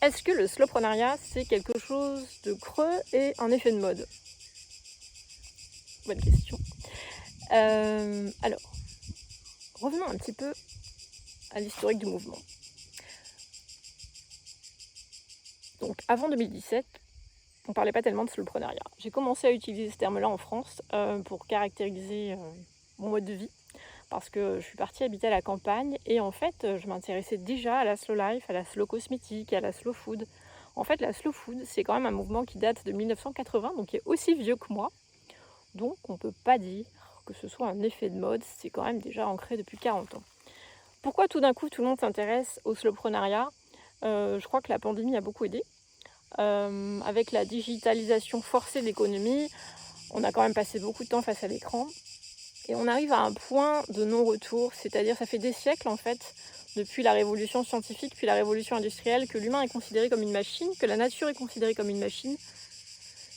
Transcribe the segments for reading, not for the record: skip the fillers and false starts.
Est-ce que le slowpreneuriat, c'est quelque chose de creux et un effet de mode? Bonne question. Alors, revenons un petit peu à l'historique du mouvement. Donc, avant 2017, on parlait pas tellement de slowpreneuriat. J'ai commencé à utiliser ce terme-là en France pour caractériser mon mode de vie, parce que je suis partie habiter à la campagne et en fait, je m'intéressais déjà à la slow life, à la slow cosmétique, à la slow food. En fait, la slow food, c'est quand même un mouvement qui date de 1980, donc qui est aussi vieux que moi. Donc, on ne peut pas dire que ce soit un effet de mode, c'est quand même déjà ancré depuis 40 ans. Pourquoi tout d'un coup tout le monde s'intéresse au slowpreneuriat? Je crois que la pandémie a beaucoup aidé. Avec la digitalisation forcée de l'économie, on a quand même passé beaucoup de temps face à l'écran. Et on arrive à un point de non-retour, c'est-à-dire ça fait des siècles en fait, depuis la révolution scientifique, puis la révolution industrielle, que l'humain est considéré comme une machine, que la nature est considérée comme une machine,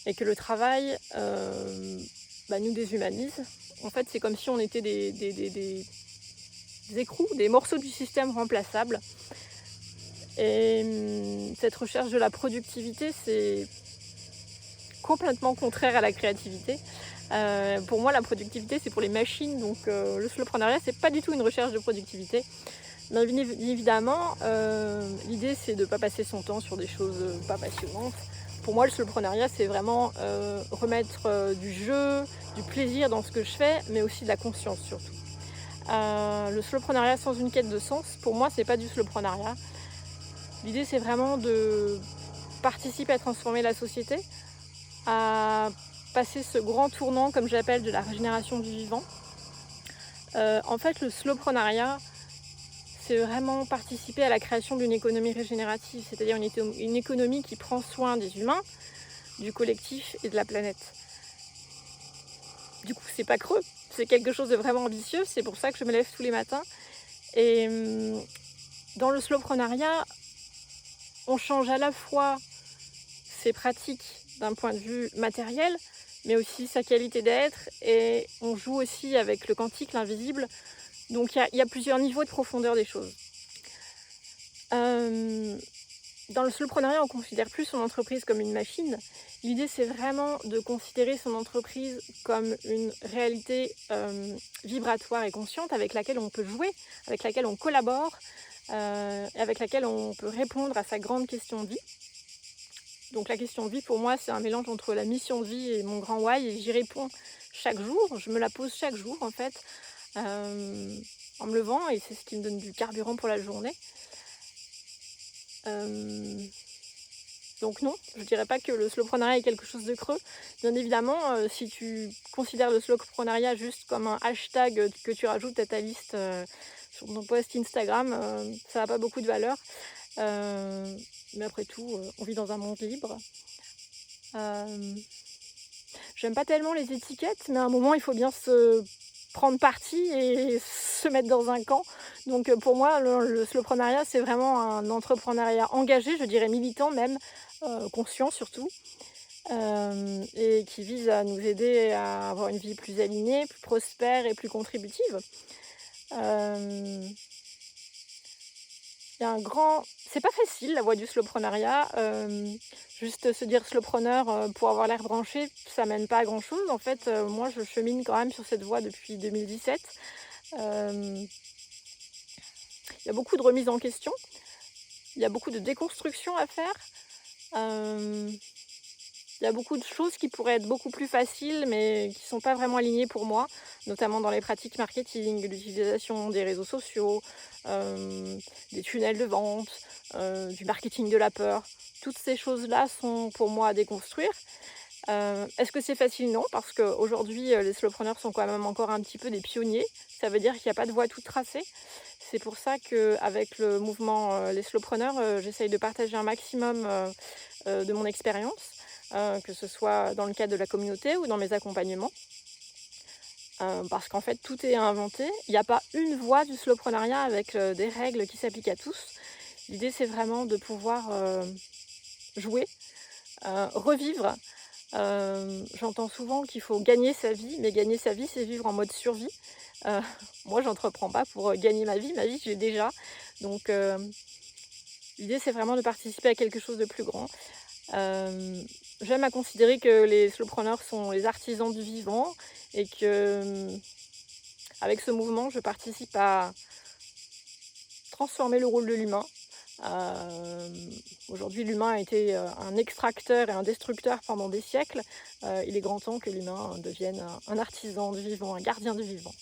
et que le travail nous déshumanise. En fait, c'est comme si on était des écrous, des morceaux du système remplaçables. Et cette recherche de la productivité, c'est complètement contraire à la créativité. Pour moi, la productivité, c'est pour les machines, donc le slowpreneuriat, c'est pas du tout une recherche de productivité. Mais évidemment, l'idée, c'est de ne pas passer son temps sur des choses pas passionnantes. Pour moi, le slowpreneuriat, c'est vraiment remettre du jeu, du plaisir dans ce que je fais, mais aussi de la conscience surtout. Le slowpreneuriat sans une quête de sens, pour moi, c'est pas du slowpreneuriat. L'idée, c'est vraiment de participer à transformer la société, à passer ce grand tournant, comme j'appelle, de la régénération du vivant. En fait, le slowpreneuriat, c'est vraiment participer à la création d'une économie régénérative, c'est-à-dire une économie qui prend soin des humains, du collectif et de la planète. Du coup, c'est pas creux, c'est quelque chose de vraiment ambitieux, c'est pour ça que je me lève tous les matins. Et dans le slowpreneuriat, on change à la fois ses pratiques d'un point de vue matériel, mais aussi sa qualité d'être, et on joue aussi avec le quantique, l'invisible. Donc il y a plusieurs niveaux de profondeur des choses. Dans le slowpreneuriat, on considère plus son entreprise comme une machine. L'idée, c'est vraiment de considérer son entreprise comme une réalité vibratoire et consciente avec laquelle on peut jouer, avec laquelle on collabore, et avec laquelle on peut répondre à sa grande question de vie. Donc la question de vie, pour moi, c'est un mélange entre la mission de vie et mon grand why, et j'y réponds chaque jour. Je me la pose chaque jour, en fait, en me levant, et c'est ce qui me donne du carburant pour la journée. Donc non, je dirais pas que le slowpreneuriat est quelque chose de creux. Bien évidemment, si tu considères le slowpreneuriat juste comme un hashtag que tu rajoutes à ta liste sur ton post Instagram, ça n'a pas beaucoup de valeur. Mais après tout, on vit dans un monde libre. J'aime pas tellement les étiquettes, mais à un moment, il faut bien se prendre parti et se mettre dans un camp. Donc pour moi, le slowpreneuriat, c'est vraiment un entrepreneuriat engagé, je dirais militant même, conscient surtout, et qui vise à nous aider à avoir une vie plus alignée, plus prospère et plus contributive. Il y a un grand... C'est pas facile, la voie du slowpreneuriat. Juste se dire slowpreneur pour avoir l'air branché, ça mène pas à grand chose. En fait, moi, je chemine quand même sur cette voie depuis 2017. Il y a beaucoup de remises en question. Il y a beaucoup de déconstruction à faire. Il y a beaucoup de choses qui pourraient être beaucoup plus faciles, mais qui ne sont pas vraiment alignées pour moi, notamment dans les pratiques marketing, l'utilisation des réseaux sociaux, des tunnels de vente, du marketing de la peur. Toutes ces choses-là sont pour moi à déconstruire. Est-ce que c'est facile? Non, parce qu'aujourd'hui, les slowpreneurs sont quand même encore un petit peu des pionniers. Ça veut dire qu'il n'y a pas de voie toute tracée. C'est pour ça qu'avec le mouvement Les Slowpreneurs, j'essaye de partager un maximum de mon expérience, que ce soit dans le cadre de la communauté ou dans mes accompagnements. Parce qu'en fait, tout est à inventer. Il n'y a pas une voie du slowpreneuriat avec des règles qui s'appliquent à tous. L'idée, c'est vraiment de pouvoir jouer, revivre. J'entends souvent qu'il faut gagner sa vie, mais gagner sa vie, c'est vivre en mode survie. Moi, j'entreprends pas pour gagner ma vie, j'ai déjà. Donc, L'idée, c'est vraiment de participer à quelque chose de plus grand. J'aime à considérer que les slowpreneurs sont les artisans du vivant et que, avec ce mouvement, je participe à transformer le rôle de l'humain. Aujourd'hui, l'humain a été, un extracteur et un destructeur pendant des siècles. Il est grand temps que l'humain devienne un artisan du vivant, un gardien du vivant.